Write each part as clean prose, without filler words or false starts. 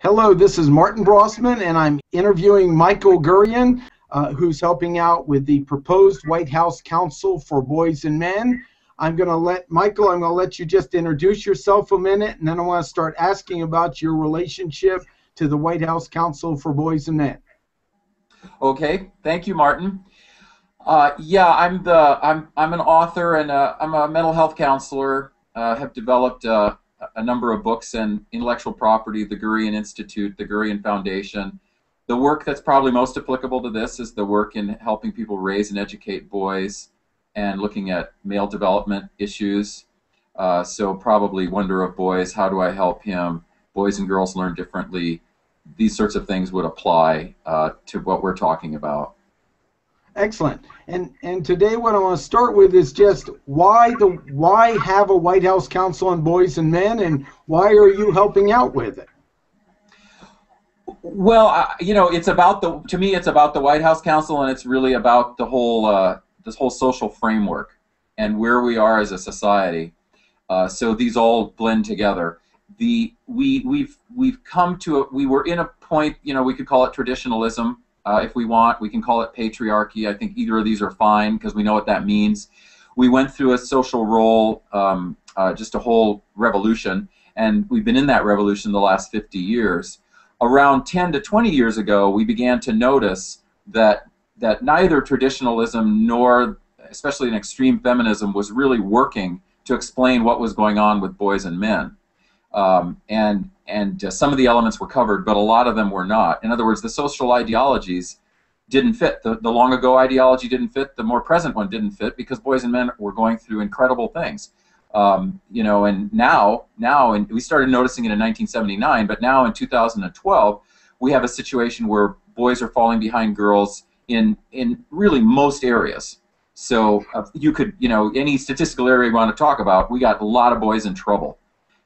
Hello, this is Martin Brossman, and I'm interviewing Michael Gurian, who's helping out with the proposed White House Council for Boys and Men. I'm going to let you just introduce yourself a minute, and then I want to start asking about your relationship to the White House Council for Boys and Men. Okay, thank you, Martin. Yeah, I'm an author and I'm a mental health counselor. Have developed a number of books in intellectual property, the Gurian Institute, the Gurian Foundation. The work that's probably most applicable to this is the work in helping people raise and educate boys and looking at male development issues. So probably Wonder of Boys, how do I help him? Boys and girls learn differently. These sorts of things would apply to what we're talking about. Excellent. And today what I want to start with is just why have a White House Council on Boys and Men, and why are you helping out with it? Well, you know, to me it's about the White House Council, and it's really about the whole this whole social framework and where we are as a society. So these all blend together. We were in a point, you know, we could call it traditionalism. If we want, we can call it patriarchy. I think either of these are fine because we know what that means. We went through a social role, just a whole revolution, and we've been in that revolution the last 50 years. Around 10 to 20 years ago, we began to notice that neither traditionalism nor, especially an extreme feminism, was really working to explain what was going on with boys and men. Some of the elements were covered, but a lot of them were not. In other words, the social ideologies didn't fit. The long ago ideology didn't fit. The more present one didn't fit because boys and men were going through incredible things. You know, and now, and we started noticing it in 1979, but now in 2012, we have a situation where boys are falling behind girls in really most areas. So you could, you know, any statistical area you want to talk about, we got a lot of boys in trouble.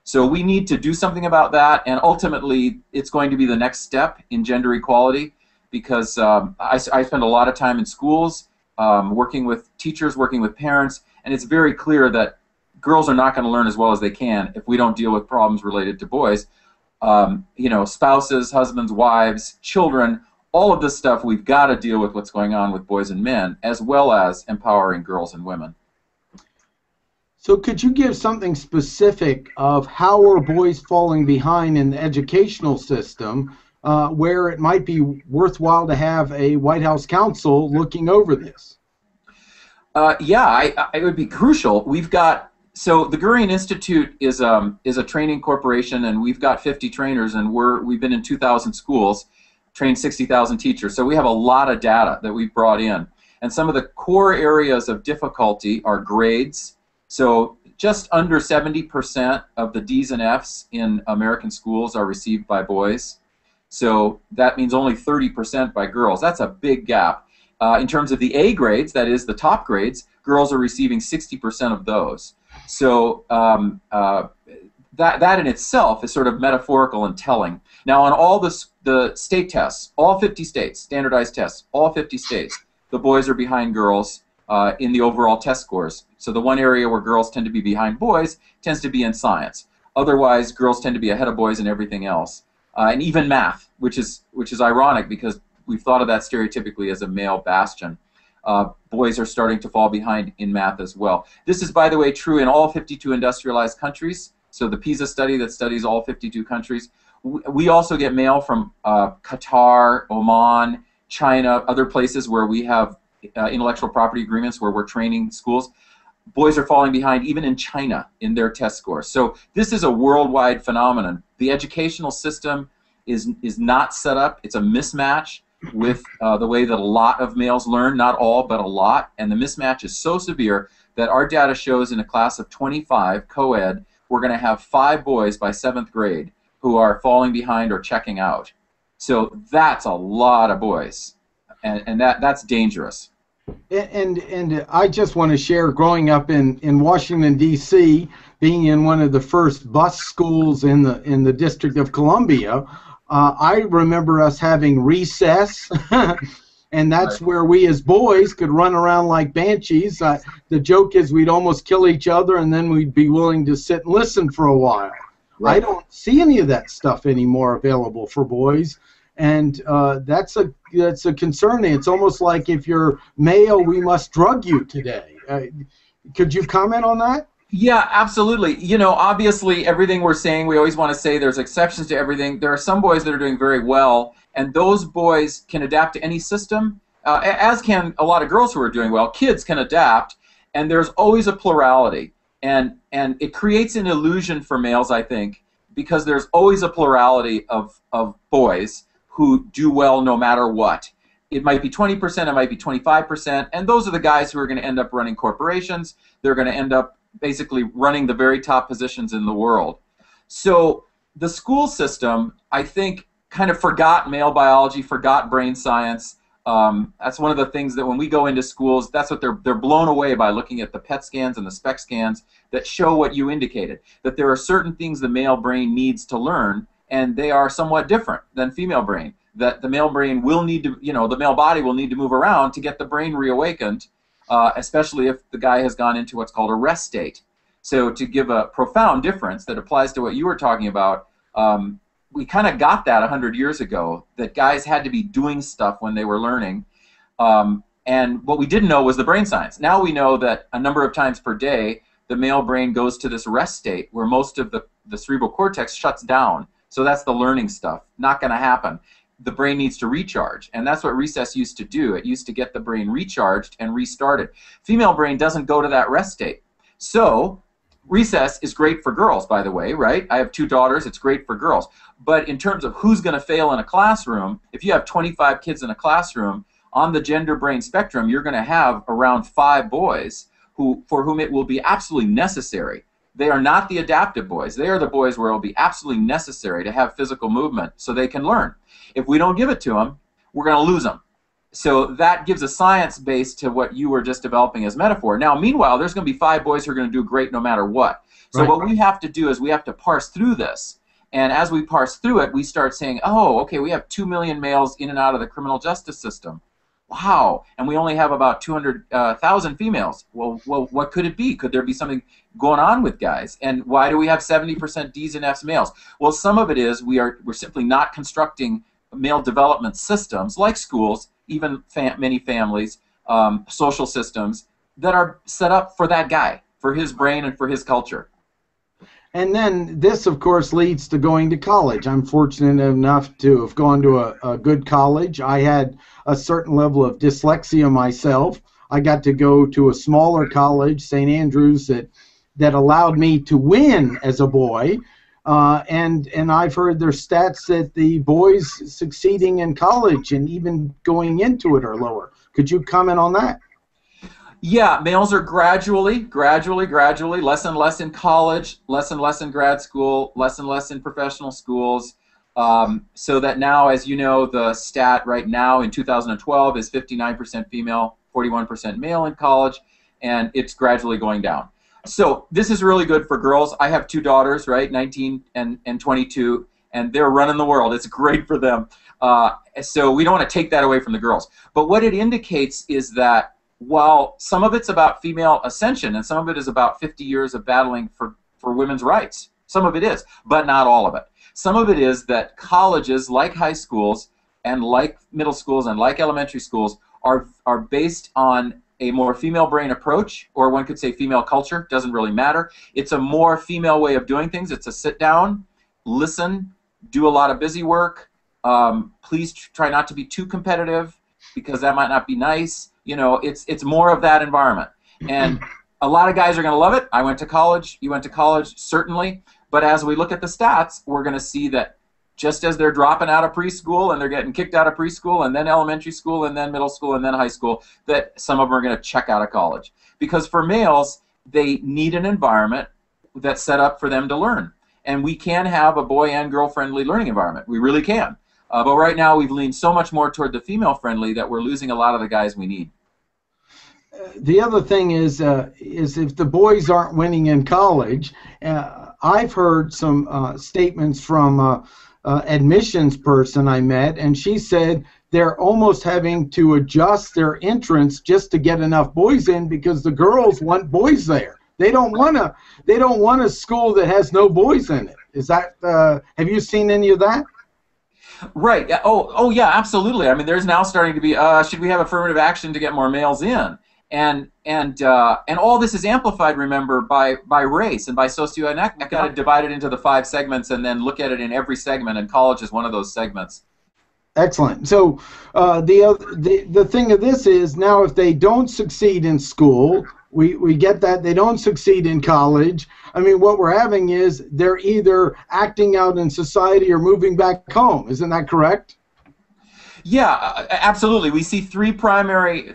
So we need to do something about that, and ultimately it's going to be the next step in gender equality, because I spend a lot of time in schools working with teachers, working with parents, and it's very clear that girls are not going to learn as well as they can if we don't deal with problems related to boys. You know, spouses, husbands, wives, children, all of this stuff, we've got to deal with what's going on with boys and men, as well as empowering girls and women. So could you give something specific of how are boys falling behind in the educational system where it might be worthwhile to have a White House Council looking over this? Yeah, it would be crucial. So the Gurian Institute is a training corporation, and we've got 50 trainers, and we've been in 2,000 schools, trained 60,000 teachers. So we have a lot of data that we've brought in. And some of the core areas of difficulty are grades. So just under 70% of the D's and F's in American schools are received by boys. So that means only 30% by girls. That's a big gap. In terms of the A grades, that is the top grades, girls are receiving 60% of those. So that in itself is sort of metaphorical and telling. Now on all the state tests, all 50 states, standardized tests, all 50 states, the boys are behind girls in the overall test scores. So the one area where girls tend to be behind boys tends to be in science. Otherwise, girls tend to be ahead of boys in everything else. And even math, which is ironic because we've thought of that stereotypically as a male bastion. Boys are starting to fall behind in math as well. This is, by the way, true in all 52 industrialized countries. So the PISA study that studies all 52 countries. We also get mail from Qatar, Oman, China, other places where we have intellectual property agreements where we're training schools. Boys are falling behind even in China in their test scores. So this is a worldwide phenomenon. The educational system is not set up. It's a mismatch with the way that a lot of males learn, not all, but a lot. And the mismatch is so severe that our data shows in a class of 25 co-ed, we're going to have 5 boys by 7th grade who are falling behind or checking out. So that's a lot of boys, and that's dangerous. And I just want to share, growing up in Washington, D.C., being in one of the first bus schools in the District of Columbia, I remember us having recess, and that's where we as boys could run around like banshees. The joke is we'd almost kill each other, and then we'd be willing to sit and listen for a while. I don't see any of that stuff anymore available for boys, and that's a concern. It's almost like if you're male, we must drug you today. Could you comment on that? Yeah, absolutely. You know, obviously, everything we're saying, we always want to say there's exceptions to everything. There are some boys that are doing very well, and those boys can adapt to any system, as can a lot of girls who are doing well. Kids can adapt, and there's always a plurality. And it creates an illusion for males, I think, because there's always a plurality of boys who do well no matter what. It might be 20%, it might be 25%, and those are the guys who are going to end up running corporations. They're going to end up basically running the very top positions in the world. So the school system, I think, kind of forgot male biology, forgot brain science. That's one of the things that when we go into schools, that's what they're blown away by, looking at the PET scans and the SPECT scans that show what you indicated, that there are certain things the male brain needs to learn, and they are somewhat different than female brain. That the male brain will need to, the male body will need to move around to get the brain reawakened, especially if the guy has gone into what's called a rest state. So to give a profound difference that applies to what you were talking about, we kind of got that 100 years ago, that guys had to be doing stuff when they were learning. And what we didn't know was the brain science. Now we know that a number of times per day, the male brain goes to this rest state where most of the cerebral cortex shuts down. So that's the learning stuff. Not going to happen. The brain needs to recharge, and that's what recess used to do. It used to get the brain recharged and restarted. Female brain doesn't go to that rest state. So recess is great for girls, by the way, right? I have 2 daughters. It's great for girls. But in terms of who's going to fail in a classroom, if you have 25 kids in a classroom, on the gender brain spectrum, you're going to have around 5 boys for whom it will be absolutely necessary. They are not the adaptive boys. They are the boys where it will be absolutely necessary to have physical movement so they can learn. If we don't give it to them, we're going to lose them. So that gives a science base to what you were just developing as metaphor. Now, meanwhile, there's going to be 5 boys who are going to do great no matter what. So what we have to do is we have to parse through this. And as we parse through it, we start saying, oh, okay, we have 2 million males in and out of the criminal justice system. Wow, and we only have about 200,000 females. Well, what could it be? Could there be something going on with guys? And why do we have 70% Ds and Fs males? Well, some of it is we're simply not constructing male development systems like schools, even many families, social systems that are set up for that guy, for his brain and for his culture. And then this, of course, leads to going to college. I'm fortunate enough to have gone to a good college. I had a certain level of dyslexia myself. I got to go to a smaller college, St. Andrews, that allowed me to win as a boy. And I've heard there's stats that the boys succeeding in college and even going into it are lower. Could you comment on that? Yeah, males are gradually, less and less in college, less and less in grad school, less and less in professional schools, so that now, as you know, the stat right now in 2012 is 59% female, 41% male in college, and it's gradually going down. So this is really good for girls. I have 2 daughters, right, 19 and 22, and they're running the world. It's great for them. So we don't want to take that away from the girls. But what it indicates is that while some of it's about female ascension and some of it is about 50 years of battling for women's rights, some of it is, but not all of it. Some of it is that colleges, like high schools and like middle schools and like elementary schools, are based on a more female brain approach, or one could say female culture, doesn't really matter. It's a more female way of doing things. It's a sit down, listen, do a lot of busy work, please try not to be too competitive because that might not be nice. You know, it's more of that environment. And a lot of guys are going to love it. I went to college. You went to college, certainly. But as we look at the stats, we're going to see that just as they're dropping out of preschool and they're getting kicked out of preschool and then elementary school and then middle school and then high school, that some of them are going to check out of college. Because for males, they need an environment that's set up for them to learn. And we can have a boy and girl-friendly learning environment. We really can. But right now we've leaned so much more toward the female-friendly that we're losing a lot of the guys we need. The other thing is if the boys aren't winning in college, I've heard some statements from admissions person I met, and she said they're almost having to adjust their entrance just to get enough boys in because the girls want boys there. They don't want a school that has no boys in it. Is that have you seen any of that? Right. Oh, yeah, absolutely. I mean, there's now starting to be, should we have affirmative action to get more males in? And all this is amplified, remember, by race and by socioeconomic. Got to divide it into the 5 segments and then look at it in every segment, and college is one of those segments. Excellent. So the thing of this is now if they don't succeed in school, we get that they don't succeed in college. I mean, what we're having is they're either acting out in society or moving back home. Isn't that correct? Yeah, absolutely. We see three primary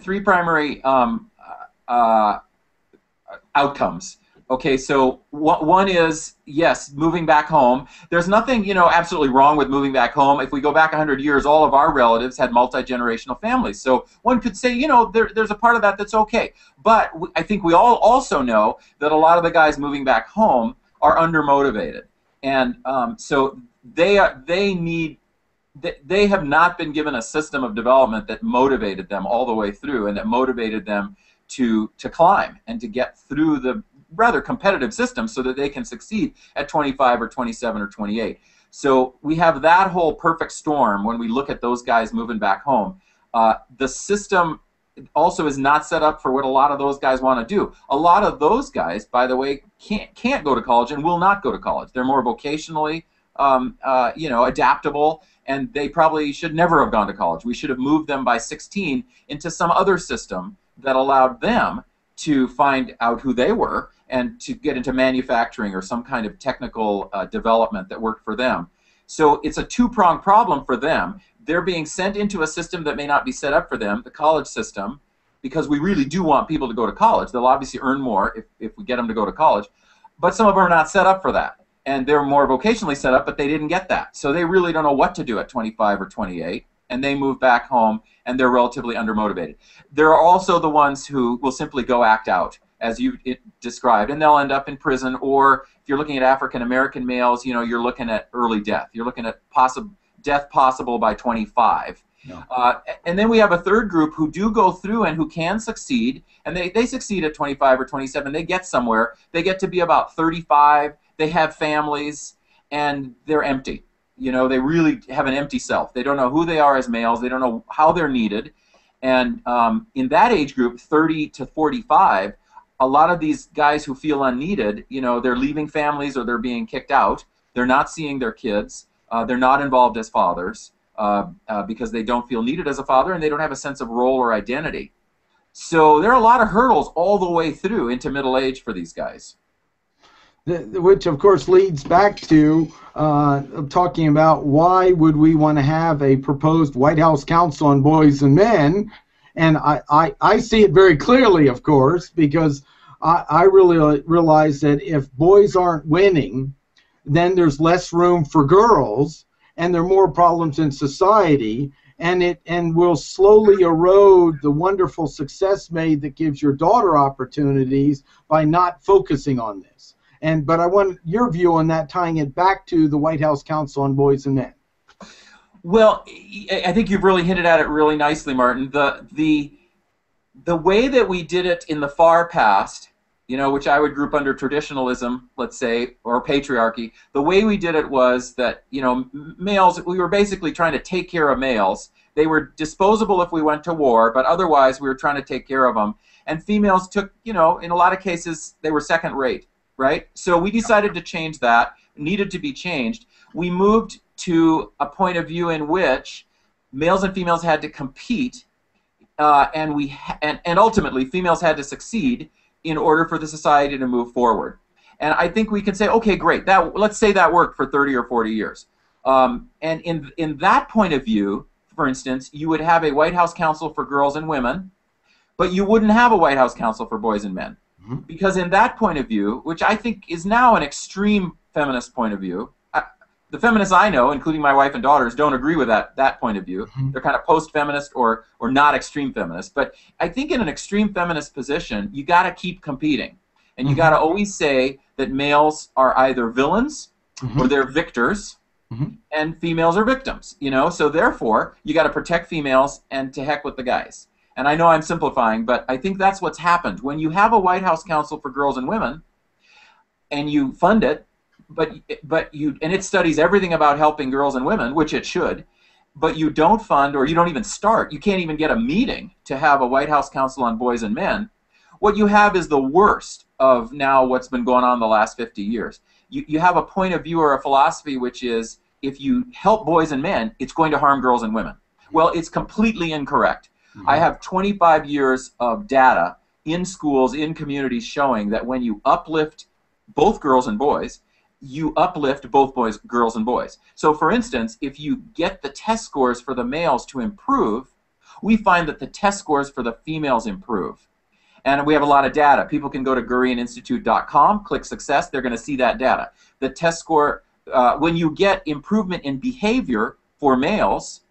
outcomes. Okay, so one is, yes, moving back home. There's nothing, absolutely wrong with moving back home. If we go back 100 years, all of our relatives had multi-generational families. So one could say, there's a part of that that's okay. But I think we all also know that a lot of the guys moving back home are undermotivated. And so they have not been given a system of development that motivated them all the way through and that motivated them to climb and to get through the rather competitive system so that they can succeed at 25 or 27 or 28. So we have that whole perfect storm when we look at those guys moving back home. The system also is not set up for what a lot of those guys want to do. A lot of those guys, by the way, can't go to college and will not go to college. They're more vocationally adaptable, and they probably should never have gone to college. We should have moved them by 16 into some other system that allowed them to find out who they were and to get into manufacturing or some kind of technical development that worked for them. So it's a two-pronged problem for them. They're being sent into a system that may not be set up for them, the college system, because we really do want people to go to college. They'll obviously earn more if we get them to go to college, but some of them are not set up for that. And they're more vocationally set up, but they didn't get that. So they really don't know what to do at 25 or 28, and they move back home, and they're relatively undermotivated. There are also the ones who will simply go act out, as you described, and they'll end up in prison, or if you're looking at African-American males, you're looking at early death. You're looking at death possible by 25. Yeah. And then we have a third group who do go through and who can succeed, and they succeed at 25 or 27. They get somewhere. They get to be about 35. They have families, and they're empty. They really have an empty self. They don't know who they are as males. They don't know how they're needed. And in that age group, 30 to 45, a lot of these guys who feel unneeded, they're leaving families or they're being kicked out. They're not seeing their kids. They're not involved as fathers because they don't feel needed as a father, and they don't have a sense of role or identity. So there are a lot of hurdles all the way through into middle age for these guys. Which, of course, leads back to talking about why would we want to have a proposed White House Council on Boys and Men. And I see it very clearly, of course, because I really realize that if boys aren't winning, then there's less room for girls, and there are more problems in society, and will slowly erode the wonderful success made that gives your daughter opportunities by not focusing on this. But I want your view on that, tying it back to the White House Council on Boys and Men. Well, I think you've really hinted at it really nicely, Martin. The way that we did it in the far past, which I would group under traditionalism, let's say, or patriarchy, the way we did it was that, males, we were basically trying to take care of males. They were disposable if we went to war, but otherwise we were trying to take care of them. And females took, in a lot of cases, they were second rate, right? So we decided to change that, needed to be changed. We moved to a point of view in which males and females had to compete, and ultimately females had to succeed in order for the society to move forward. And I think we can say, okay, great. Let's say that worked for 30 or 40 years. And in that point of view, for instance, you would have a White House Council for girls and women, but you wouldn't have a White House Council for boys and men. Mm-hmm. Because in that point of view, which I think is now an extreme feminist point of view, the feminists I know, including my wife and daughters, don't agree with that point of view. Mm-hmm. They're kind of post-feminist or not extreme feminist. But I think in an extreme feminist position, you got to keep competing. And you got to always say that males are either villains or they're victors, and females are victims. So therefore, you got to protect females and to heck with the guys. And I know I'm simplifying, but I think that's what's happened. When you have a White House Council for girls and women, and you fund it, but you, and it studies everything about helping girls and women, which it should, but you don't fund, or you don't even start, you can't even get a meeting to have a White House Council on Boys and Men. What you have is the worst of now what's been going on the last 50 years. You have a point of view or a philosophy which is, if you help boys and men, it's going to harm girls and women. Well, it's completely incorrect. Mm-hmm. I have 25 years of data in schools, in communities, showing that when you uplift both girls and boys, you uplift both girls and boys. So for instance, if you get the test scores for the males to improve, we find that the test scores for the females improve. And we have a lot of data. People can go to GurianInstitute.com, click success, they're going to see that data. The test score, when you get improvement in behavior for males,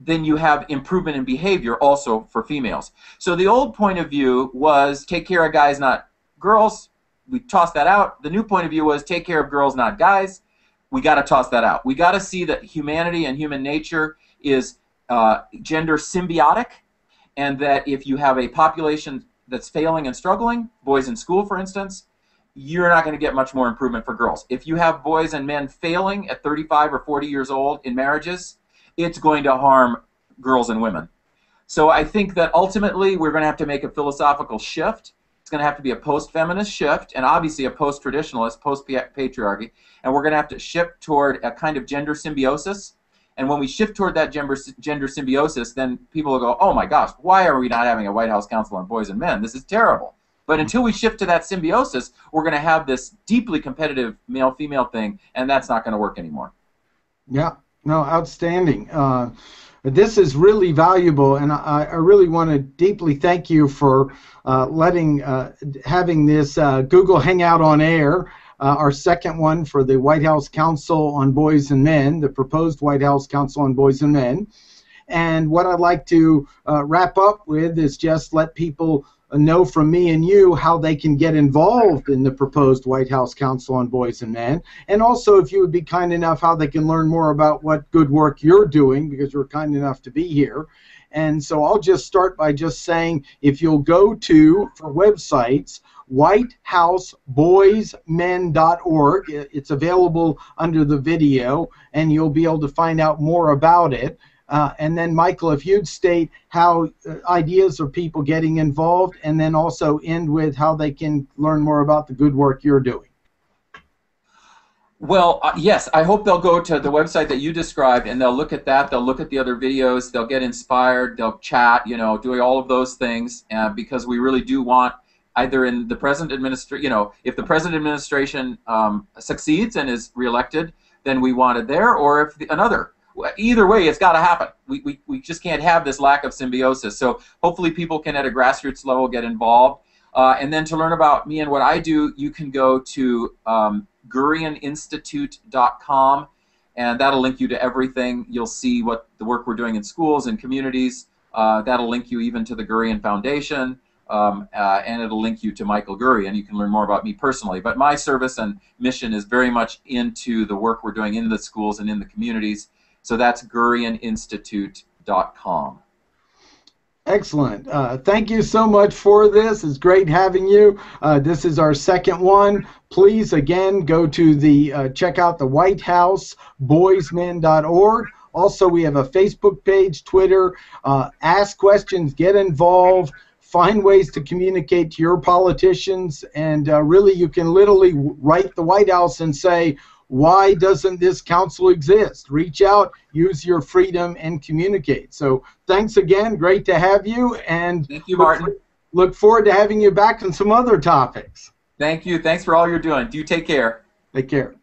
then you have improvement in behavior also for females. So the old point of view was take care of guys, not girls. We tossed that out. The new point of view was take care of girls, not guys. We got to toss that out. We got to see that humanity and human nature is gender symbiotic, and that if you have a population that's failing and struggling, boys in school, for instance, you're not going to get much more improvement for girls. If you have boys and men failing at 35 or 40 years old in marriages, it's going to harm girls and women. So I think that ultimately we're going to have to make a philosophical shift. It's going to have to be a post-feminist shift, and obviously a post-traditionalist, post-patriarchy, and we're going to have to shift toward a kind of gender symbiosis. And when we shift toward that gender symbiosis, then people will go, oh my gosh, why are we not having a White House Council on Boys and Men? This is terrible. But until we shift to that symbiosis, we're going to have this deeply competitive male-female thing, and that's not going to work anymore. Yeah, no, outstanding. This is really valuable, and I really want to deeply thank you for having this Google Hangout on air. Our second one for the White House Council on Boys and Men, the proposed White House Council on Boys and Men. And what I'd like to wrap up with is just let people know from me and you how they can get involved in the proposed White House Council on Boys and Men. And also, if you would be kind enough, how they can learn more about what good work you're doing, because you're kind enough to be here. And so I'll just start by just saying, if you'll go to, for websites, whitehouseboysmen.org. It's available under the video, and you'll be able to find out more about it. And then, Michael, if you'd state how ideas of people getting involved, and then also end with how they can learn more about the good work you're doing. Well, yes, I hope they'll go to the website that you described, and they'll look at that, they'll look at the other videos, they'll get inspired, they'll chat, you know, doing all of those things, because we really do want, either in the present administration, you know, if the present administration succeeds and is reelected, then we want it there, or if another. Either way, it's got to happen. We just can't have this lack of symbiosis. So hopefully people can, at a grassroots level, get involved. And then to learn about me and what I do, you can go to GurianInstitute.com, and that'll link you to everything. You'll see what the work we're doing in schools and communities. That'll link you even to the Gurian Foundation. And it'll link you to Michael Gurian. You can learn more about me personally. But my service and mission is very much into the work we're doing in the schools and in the communities. So that's GurianInstitute.com. Excellent. Thank you so much for this. It's great having you. This is our second one. Please, again, go to the check out the whitehouseboysmen.org. Also, we have a Facebook page, Twitter. Ask questions, get involved. Find ways to communicate to your politicians, and really you can literally write the White House and say, why doesn't this council exist? Reach out, use your freedom, and communicate. So thanks again. Great to have you. And thank you, Martin. Look forward to having you back on some other topics. Thank you. Thanks for all you're doing. Do take care. Take care.